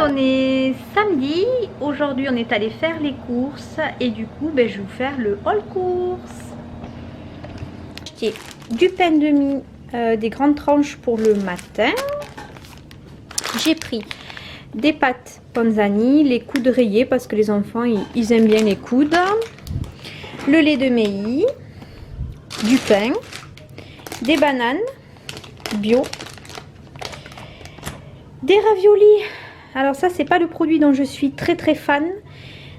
on est samedi. Aujourd'hui, on est allé faire les courses et du coup, je vais vous faire le haul course. J'ai acheté du pain de mie, des grandes tranches pour le matin. J'ai pris des pâtes panzani, les coudes rayés parce que les enfants ils aiment bien les coudes, le lait de Meilly, du pain, des bananes bio, des raviolis. Alors ça, c'est pas le produit dont je suis très fan,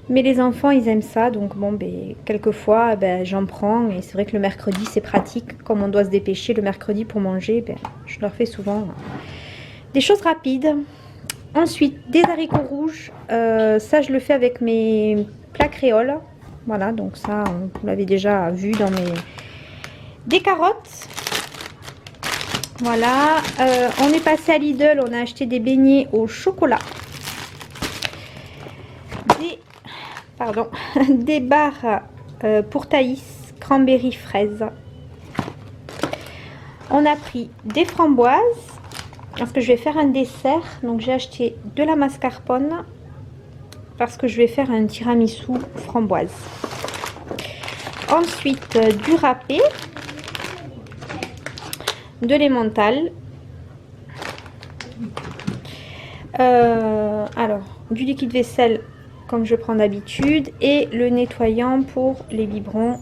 mais les enfants ils aiment ça, donc bon, quelquefois j'en prends, et c'est vrai que le mercredi c'est pratique, comme on doit se dépêcher le mercredi pour manger, je leur fais souvent des choses rapides. Ensuite, des haricots rouges, ça je le fais avec mes plats créoles, voilà, donc ça vous l'avez déjà vu dans mes... Des carottes. Voilà, on est passé à Lidl, on a acheté des beignets au chocolat, des barres pour Thaïs, cranberry fraise. On a pris des framboises, parce que je vais faire un dessert, donc j'ai acheté de la mascarpone, parce que je vais faire un tiramisu framboise. Ensuite, du râpé, de l'emmental, alors du liquide vaisselle comme je prends d'habitude, et le nettoyant pour les biberons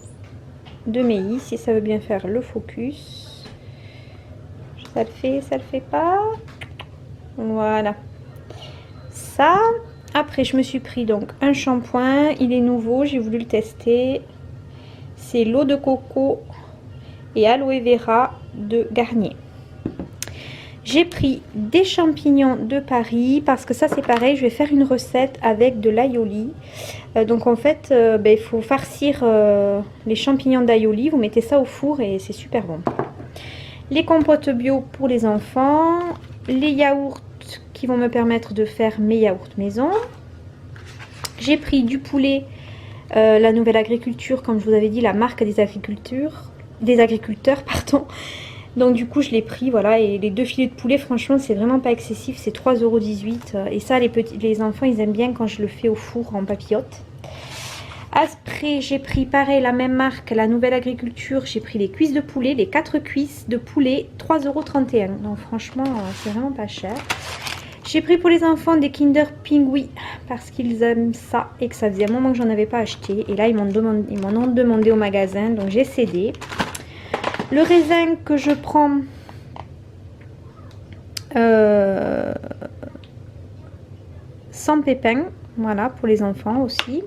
de Meilly, si ça veut bien faire le focus. Ça le fait pas, voilà ça. Après je me suis pris donc un shampoing, il est nouveau, j'ai voulu le tester, c'est l'eau de coco et aloe vera de Garnier. J'ai pris des champignons de Paris parce que ça c'est pareil, je vais faire une recette avec de l'aïoli. Donc en fait il faut farcir les champignons d'aïoli, vous mettez ça au four et c'est super bon. Les compotes bio pour les enfants, les yaourts qui vont me permettre de faire mes yaourts maison. J'ai pris du poulet, la nouvelle agriculture, comme je vous avais dit, la marque des agriculteurs, pardon. Donc du coup je l'ai pris, voilà, et les 2 filets de poulet, franchement c'est vraiment pas excessif, c'est 3,18 €. Et ça les enfants ils aiment bien quand je le fais au four en papillote. Après j'ai pris pareil la même marque, la nouvelle agriculture, j'ai pris les cuisses de poulet, les 4 cuisses de poulet, 3,31 €. Donc franchement c'est vraiment pas cher. J'ai pris pour les enfants des Kinder Pingui parce qu'ils aiment ça et que ça faisait un moment que j'en avais pas acheté. Et là ils m'en ont demandé au magasin, donc j'ai cédé. Le raisin que je prends sans pépins, voilà, pour les enfants aussi.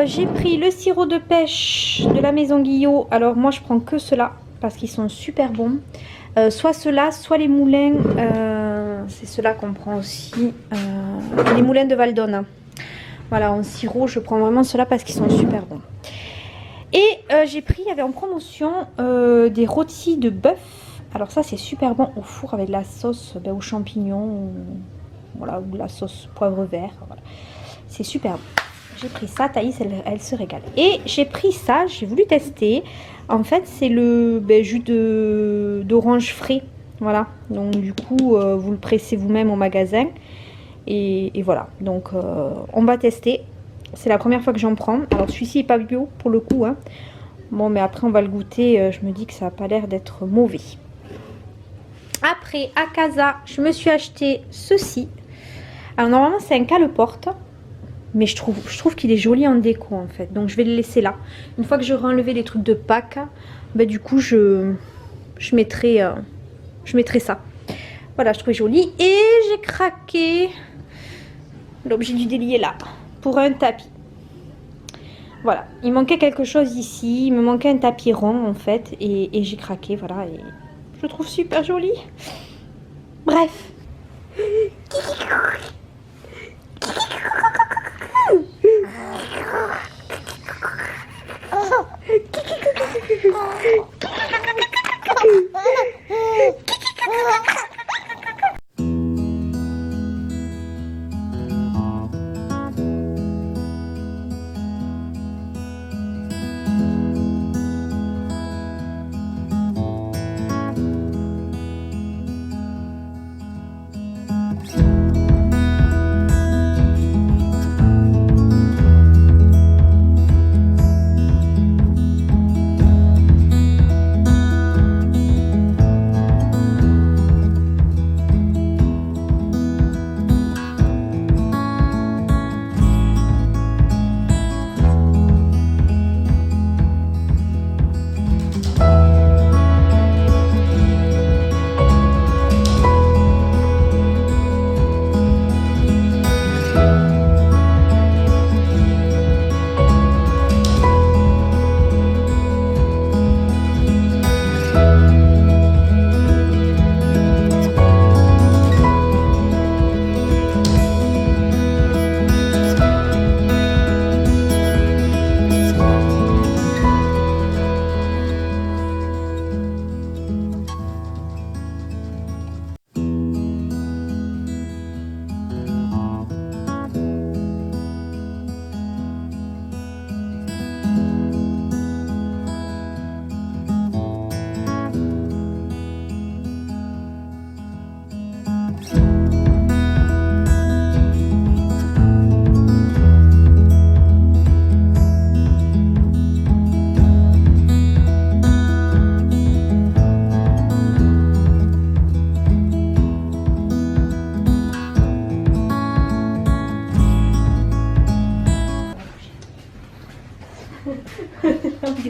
J'ai pris le sirop de pêche de la maison Guillot. Alors moi je prends que cela parce qu'ils sont super bons. Soit ceux-là, soit les moulins, c'est ceux-là qu'on prend aussi, les moulins de Valdonne. Voilà, en sirop, je prends vraiment ceux-là parce qu'ils sont super bons. Et j'ai pris, il y avait en promotion des rôtis de bœuf. Alors ça c'est super bon au four avec la sauce aux champignons, voilà, ou la sauce poivre vert. Voilà. C'est super bon. J'ai pris ça, Thaïs elle se régale. Et j'ai pris ça, j'ai voulu tester. En fait c'est le jus d'orange frais. Voilà, donc du coup vous le pressez vous-même au magasin. Et voilà, donc on va tester. C'est la première fois que j'en prends. Alors celui-ci n'est pas bio pour le coup, hein. Bon, mais après on va le goûter. Je me dis que ça n'a pas l'air d'être mauvais. Après, à Casa, je me suis acheté ceci. Alors normalement c'est un cale-porte, mais je trouve qu'il est joli en déco en fait. Donc je vais le laisser là. Une fois que j'aurai enlevé les trucs de Pâques, du coup je mettrai ça. Voilà, je trouve joli. Et j'ai craqué. L'objet du délit est là. Pour un tapis. Voilà, il manquait quelque chose ici, il me manquait un tapis rond en fait, et j'ai craqué, voilà, et je le trouve super joli. Bref.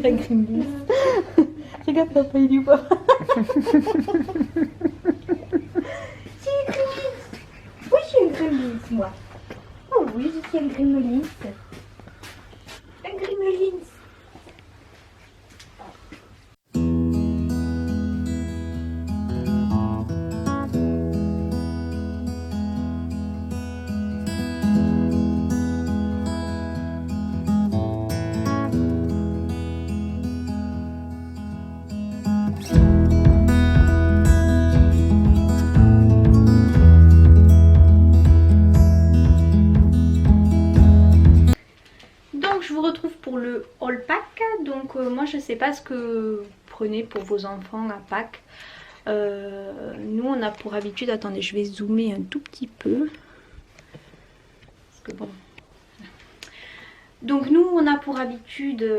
dirait un gremlin. Regarde papa, il est pas. Oui, je suis un gremlin, moi. Oh oui, je suis un gremlin. Un gremlin. Je vous retrouve pour le haul pack. Donc moi je sais pas ce que vous prenez pour vos enfants à Pâques. Nous on a pour habitude, attendez je vais zoomer un tout petit peu. Parce que bon. Donc nous on a pour habitude...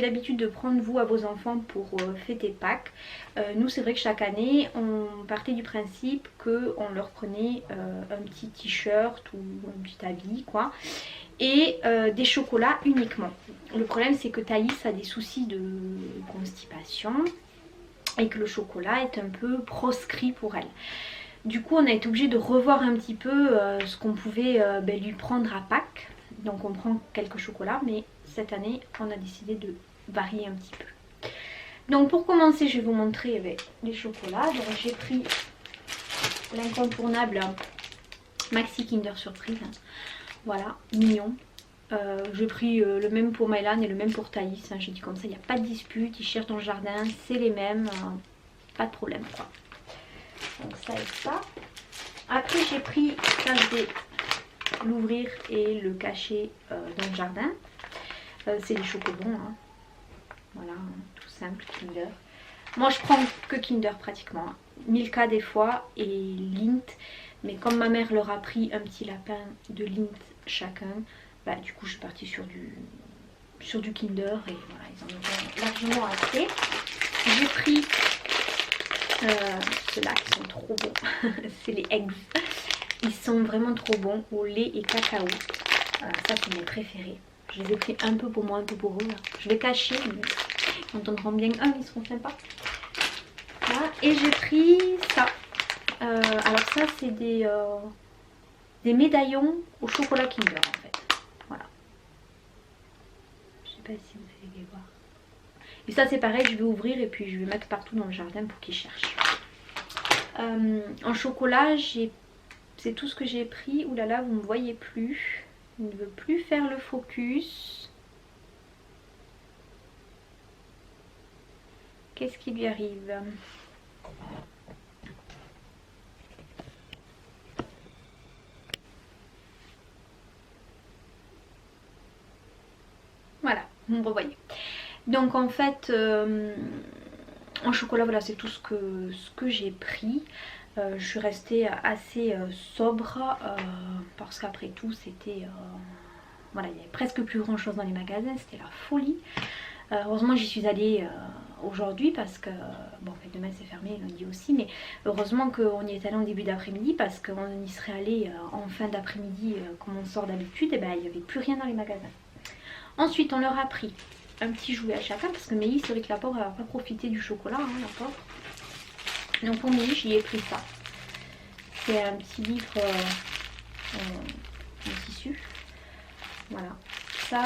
l'habitude de prendre vous à vos enfants pour fêter Pâques. Nous c'est vrai que chaque année on partait du principe qu'on leur prenait un petit t-shirt ou un petit habit quoi et des chocolats uniquement. Le problème c'est que Thaïs a des soucis de constipation et que le chocolat est un peu proscrit pour elle. Du coup on a été obligé de revoir un petit peu ce qu'on pouvait lui prendre à Pâques. Donc on prend quelques chocolats mais cette année on a décidé de varier un petit peu. Donc pour commencer je vais vous montrer les chocolats. Donc j'ai pris l'incontournable Maxi Kinder Surprise. Voilà, mignon. J'ai pris le même pour Mylan et le même pour Thaïs. J'ai dit comme ça, il n'y a pas de dispute. Ils cherchent dans le jardin, c'est les mêmes. Pas de problème quoi. Donc ça et ça. Après j'ai pris, ça je vais l'ouvrir et le cacher dans le jardin. C'est les chocobons. Hein. Voilà, tout simple, Kinder. Moi je prends que Kinder pratiquement. Milka des fois et Lindt. Mais comme ma mère leur a pris un petit lapin de Lindt chacun, bah, du coup je suis partie sur du Kinder et voilà, ils en ont largement assez. J'ai pris ceux-là qui sont trop bons. C'est les eggs. Ils sont vraiment trop bons au lait et cacao. Ça c'est mes préférés. Je les ai pris un peu pour moi, un peu pour eux. Là. Je vais cacher, mais ils entendront bien. Ah, ils seront sympas. Voilà. Et j'ai pris ça. Alors ça, c'est des médaillons au chocolat Kinder en fait. Voilà. Je sais pas si vous allez les voir. Et ça, c'est pareil, je vais ouvrir et puis je vais mettre partout dans le jardin pour qu'ils cherchent. En chocolat, c'est tout ce que j'ai pris. Ouh là là, vous ne me voyez plus. Il ne veut plus faire le focus. Qu'est-ce qui lui arrive? Voilà, vous me revoyez. Donc en fait, en chocolat, voilà, c'est tout ce que j'ai pris. Je suis restée assez sobre parce qu'après tout c'était voilà, il n'y avait presque plus grand chose dans les magasins, c'était la folie. Heureusement j'y suis allée aujourd'hui parce que bon en fait demain c'est fermé, lundi aussi, mais heureusement qu'on y est allé en début d'après-midi parce qu'on y serait allé en fin d'après-midi comme on sort d'habitude et ben il n'y avait plus rien dans les magasins. Ensuite on leur a pris un petit jouet à chacun parce que Meili c'est vrai que la pauvre elle n'a pas profité du chocolat, hein, la pauvre. Donc pour Meili j'y ai pris ça. C'est un petit livre en tissu. Voilà. Ça,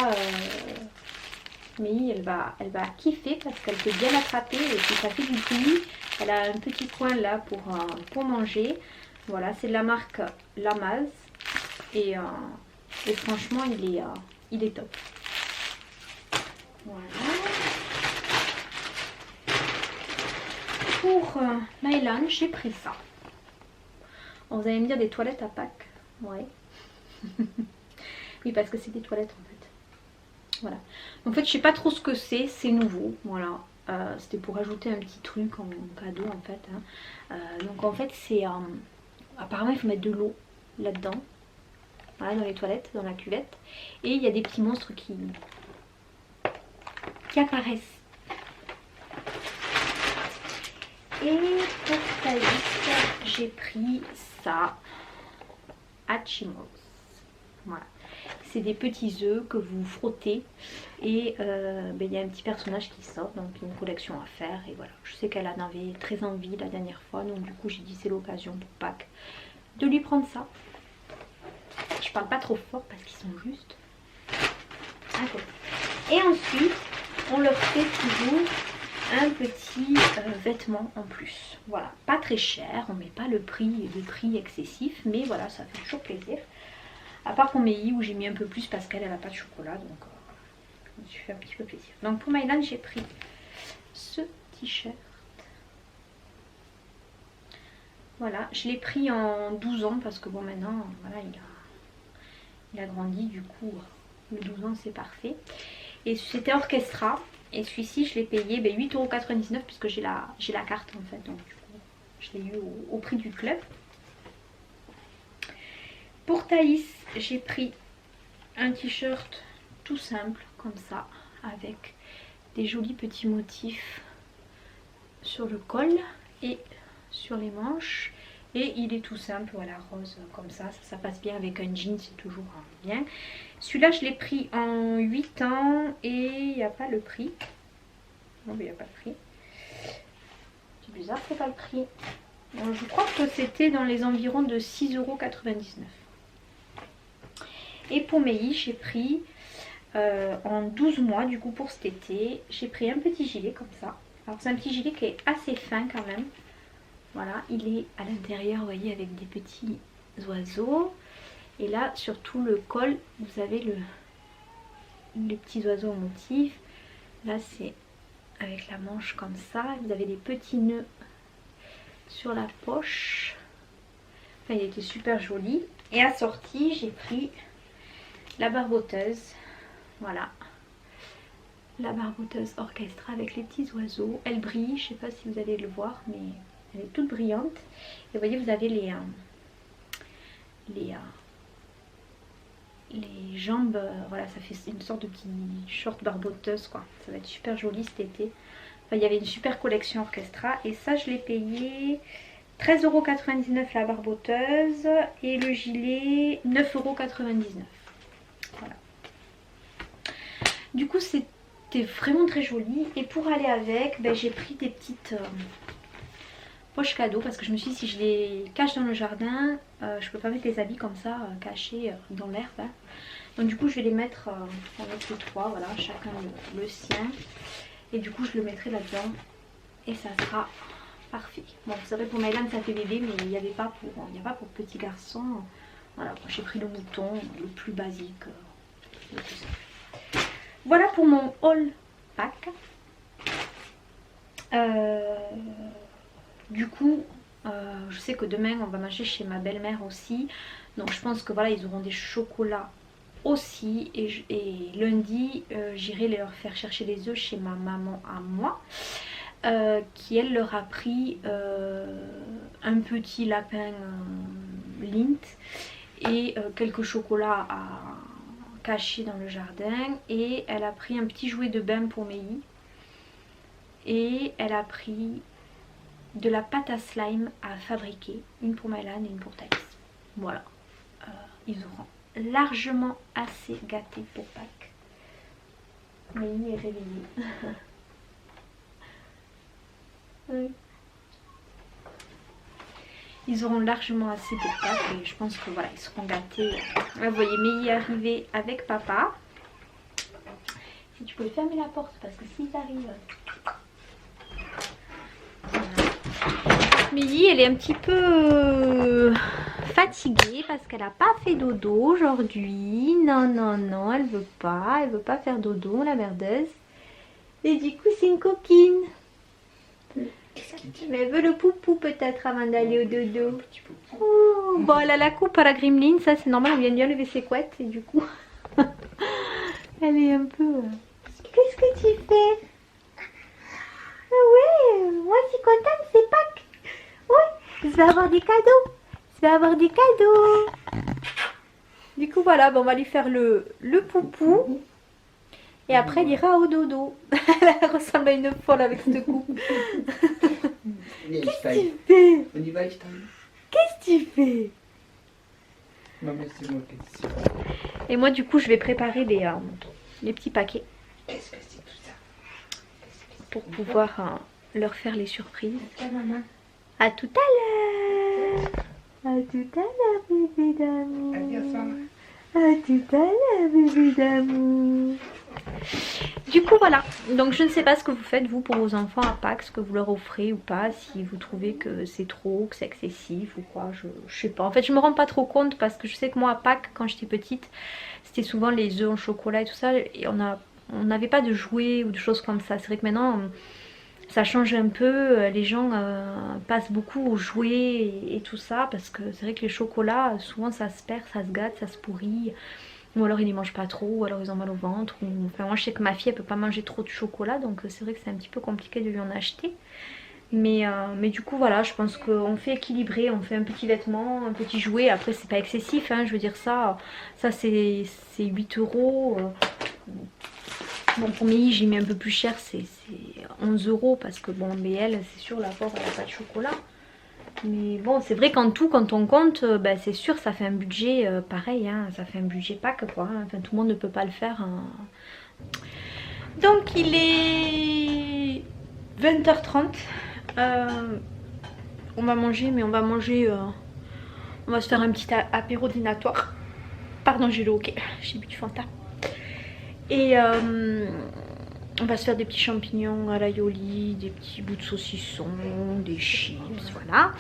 Meili elle va kiffer parce qu'elle peut bien l'attraper et puis ça fait du bruit. Elle a un petit coin là pour manger. Voilà, c'est de la marque Lamaz. Et franchement il est top. Voilà. Pour Mylan, j'ai pris ça. Vous allez me dire des toilettes à Pâques. Ouais. Oui, parce que c'est des toilettes en fait. Voilà. En fait, je sais pas trop ce que c'est nouveau. Voilà. C'était pour ajouter un petit truc en cadeau en fait. Hein. Donc en fait, c'est apparemment il faut mettre de l'eau là-dedans. Voilà, dans les toilettes, dans la cuvette. Et il y a des petits monstres qui apparaissent. Et pour ta liste, j'ai pris ça. Hachimos. Voilà. C'est des petits œufs que vous frottez. Et il y a un petit personnage qui sort. Donc une collection à faire. Et voilà. Je sais qu'elle en avait très envie la dernière fois. Donc du coup j'ai dit c'est l'occasion pour Pâques de lui prendre ça. Je parle pas trop fort parce qu'ils sont juste à côté. Et ensuite, on leur fait toujours un petit vêtement en plus. Voilà, pas très cher, on met pas le prix excessif, mais voilà, ça fait toujours plaisir. À part pour Meili où j'ai mis un peu plus parce qu'elle n'a pas de chocolat, donc je me suis fait un petit peu plaisir. Donc pour Maïlan, j'ai pris ce t-shirt. Voilà, je l'ai pris en 12 ans parce que bon maintenant, voilà, il a grandi, du coup, le 12 ans c'est parfait. Et c'était Orchestra. Et celui-ci, je l'ai payé 8,99 € puisque j'ai la carte en fait. Donc du coup, je l'ai eu au prix du club. Pour Thaïs, j'ai pris un t-shirt tout simple comme ça, avec des jolis petits motifs sur le col et sur les manches. Et il est tout simple, voilà, rose comme ça passe bien avec un jean, c'est toujours bien. Celui-là, je l'ai pris en 8 ans et il n'y a pas le prix. Non, mais il n'y a pas le prix. C'est bizarre, c'est pas le prix. Donc, je crois que c'était dans les environs de 6,99 €. Et pour Meili, j'ai pris en 12 mois, du coup pour cet été, j'ai pris un petit gilet comme ça. Alors c'est un petit gilet qui est assez fin quand même. Voilà, il est à l'intérieur, vous voyez, avec des petits oiseaux. Et là, sur tout le col, vous avez les petits oiseaux en motif. Là, c'est avec la manche comme ça. Vous avez des petits nœuds sur la poche. Enfin, il était super joli. Et assorti, j'ai pris la barboteuse. Voilà. La barboteuse Orchestra avec les petits oiseaux. Elle brille, je ne sais pas si vous allez le voir, mais elle est toute brillante. Et vous voyez, vous avez les jambes, voilà, ça fait une sorte de petit short barboteuse quoi. Ça va être super joli cet été. Enfin, il y avait une super collection Orchestra et ça je l'ai payé 13,99 € la barboteuse et le gilet 9,99 €. Voilà. Du coup c'était vraiment très joli et pour aller avec, j'ai pris des petites poche cadeau parce que je me suis dit si je les cache dans le jardin, je peux pas mettre les habits comme ça cachés dans l'herbe. Hein. Donc du coup je vais les mettre avec les trois, voilà, chacun le sien. Et du coup je le mettrai là-dedans et ça sera parfait. Bon vous savez pour Maïlan ça fait bébé mais il n'y avait pas pour petit garçon. Voilà, j'ai pris le mouton, le plus basique. Le plus simple. Voilà pour mon haul pack. Du coup, je sais que demain on va manger chez ma belle-mère aussi. Donc je pense que voilà, ils auront des chocolats aussi. Et lundi, j'irai leur faire chercher les œufs chez ma maman à moi. Qui elle leur a pris un petit lapin Lindt et quelques chocolats à cacher dans le jardin. Et elle a pris un petit jouet de bain pour Meili. Et elle a pris de la pâte à slime à fabriquer, une pour Maïlan et une pour Thaïs. Voilà, ils auront largement assez gâté pour Pâques. Meili est réveillée. Oui. Ils auront largement assez pour Pâques et je pense que voilà, ils seront gâtés. Là, vous voyez Meili arriver avec papa. Si tu peux fermer la porte parce que s'ils arrivent... Meili, elle est un petit peu fatiguée parce qu'elle n'a pas fait dodo aujourd'hui. Non, non, non, elle veut pas faire dodo, la merdeuse. Et du coup, c'est une coquine. Mais elle veut le poupou peut-être avant d'aller au dodo. Oh, bon, elle a la coupe à la Gremlin, ça c'est normal, on vient de lui enlever ses couettes et du coup, elle Elle est un peu... Qu'est-ce que tu fais? Ouais, moi je suis contente, c'est Pâques. Ouais, je vais avoir des cadeaux. Je vais avoir des cadeaux. Du coup voilà, bon, on va lui faire le poupou. Et après elle ira au dodo. Elle ressemble à une folle avec cette coupe. Qu'est-ce que tu fais? On y va, Einstein. Qu'est-ce que tu fais? Maman, c'est moi qui dis. Et moi du coup je vais préparer les petits paquets. Qu'est-ce que c'est tout ça? Pour pouvoir leur faire les surprises. Maman. À tout à l'heure. À tout à l'heure, bébé d'amour. À tout à l'heure, bébé d'amour. Du coup voilà, donc je ne sais pas ce que vous faites vous pour vos enfants à Pâques, ce que vous leur offrez ou pas, si vous trouvez que c'est trop, que c'est excessif ou quoi, je sais pas. En fait je me rends pas trop compte parce que je sais que moi à Pâques quand j'étais petite, c'était souvent les œufs en chocolat et tout ça et on n'avait pas de jouets ou de choses comme ça. C'est vrai que maintenant ça change un peu, les gens passent beaucoup aux jouets et tout ça parce que c'est vrai que les chocolats souvent ça se perd, ça se gâte, ça se pourrit. Ou alors ils ne mangent pas trop, ou alors ils ont mal au ventre. Ou... Enfin moi je sais que ma fille elle peut pas manger trop de chocolat, donc c'est vrai que c'est un petit peu compliqué de lui en acheter. Mais du coup voilà, je pense qu'on fait équilibrer, on fait un petit vêtement, un petit jouet. Après c'est pas excessif, hein, je veux dire ça c'est 8 euros. Bon pour Mélie j'ai mis un peu plus cher, c'est 11 euros parce que bon mais elle c'est sûr la pauvre elle a pas de chocolat. Mais bon c'est vrai qu'en tout quand on compte bah, c'est sûr ça fait un budget pareil hein, ça fait un budget Pâques quoi, hein. Enfin tout le monde ne peut pas le faire hein. Donc il est 20h30 on va manger mais on va manger on va se faire un petit apéro dînatoire. Pardon j'ai le hockey, j'ai bu du Fanta. Et on va se faire des petits champignons à l'aioli, des petits bouts de saucisson, des chips, voilà.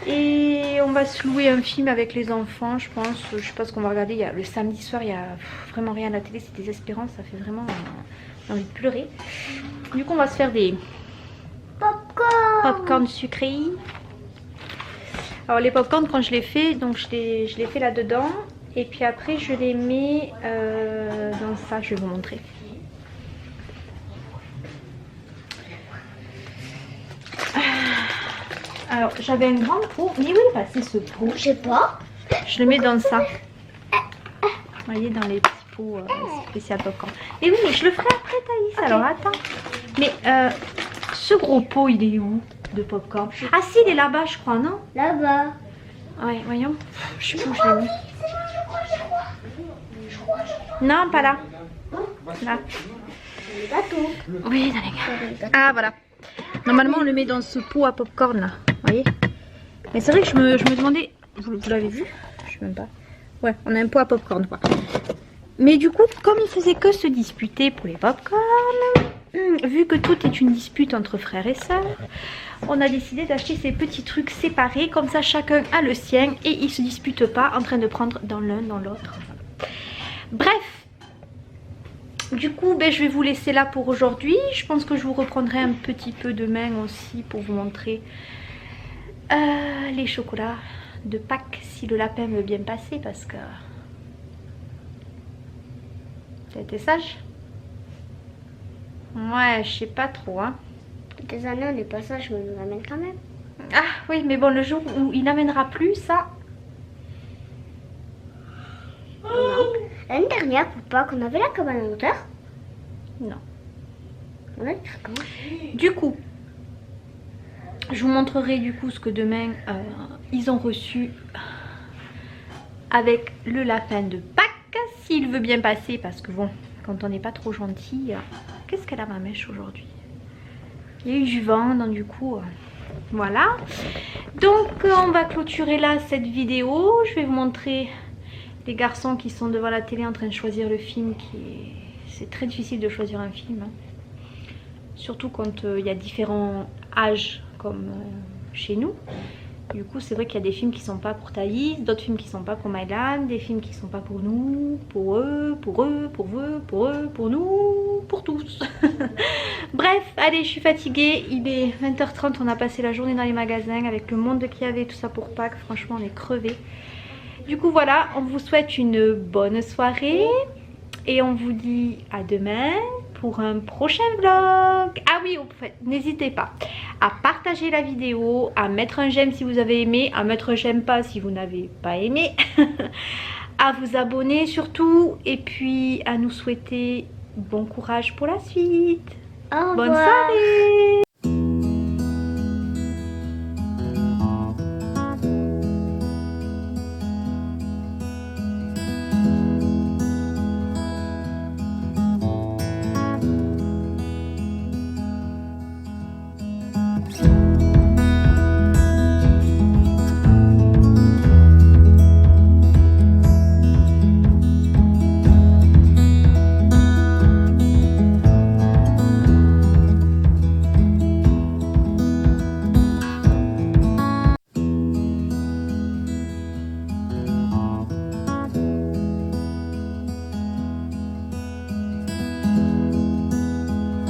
Et on va se louer un film avec les enfants, je pense. Je sais pas ce qu'on va regarder. Le samedi soir, il y a vraiment rien à la télé, c'est désespérant, ça fait vraiment envie de pleurer. Du coup, on va se faire des popcorn sucrés. Alors les popcorn quand je les fais, donc je les fais là-dedans. Et puis après, je les mets dans ça, je vais vous montrer. Alors j'avais une grande pot, mais où est passé ce pot? Je sais pas. Je le mets dans ça. Vous voyez, dans les petits pots spécial popcorn. Et oui, mais je le ferai après Thaïs, okay. Alors attends. Mais ce gros pot, il est où de popcorn? Ah si, il est là-bas je crois, non? Là-bas. Ouais, voyons. Je sais plus où je l'ai mis. Non, pas là. Là. Oui, dans les gars. Ah voilà. Normalement on le met dans ce pot à popcorn là. Vous voyez? Mais c'est vrai que je me demandais. Vous l'avez vu? Je sais même pas. Ouais, on a un pot à popcorn quoi. Mais du coup, comme il faisait que se disputer pour les popcorn, vu que tout est une dispute entre frères et sœurs, on a décidé d'acheter ces petits trucs séparés. Comme ça chacun a le sien et ils se disputent pas en train de prendre dans l'un dans l'autre. Bref. Du coup, ben, je vais vous laisser là pour aujourd'hui. Je pense que je vous reprendrai un petit peu demain aussi pour vous montrer les chocolats de Pâques si le lapin veut bien passer parce que... Ça a été sage? Ouais, je sais pas trop. Hein. Des années, on n'est pas sage, mais on nous ramène quand même. Ah oui, mais bon, le jour où il n'amènera plus, ça... L'année dernière, pour Pâques, on avait la cabane en hauteur. Non. On a dit quand? Du coup, je vous montrerai du coup ce que demain ils ont reçu avec le lapin de Pâques. S'il veut bien passer, parce que bon, quand on n'est pas trop gentil... Qu'est-ce qu'elle a ma mèche aujourd'hui? Il y a eu du vent, donc du coup... voilà. Donc on va clôturer là cette vidéo. Je vais vous montrer... les garçons qui sont devant la télé en train de choisir le film c'est très difficile de choisir un film hein. Surtout quand il y a différents âges comme chez nous. Du coup c'est vrai qu'il y a des films qui sont pas pour Thaïs, d'autres films qui sont pas pour Mylan, des films qui sont pas pour nous, pour eux, pour eux, pour eux, pour eux, pour nous, pour tous. Bref, allez, je suis fatiguée, il est 20h30, on a passé la journée dans les magasins avec le monde qu'il y avait, tout ça pour Pâques, franchement on est crevés. Du coup voilà, on vous souhaite une bonne soirée Et on vous dit à demain pour un prochain vlog. Ah oui, en fait, n'hésitez pas à partager la vidéo, à mettre un j'aime si vous avez aimé, à mettre un j'aime pas si vous n'avez pas aimé, à vous abonner surtout, et puis à nous souhaiter bon courage pour la suite. Au Bonne revoir. soirée.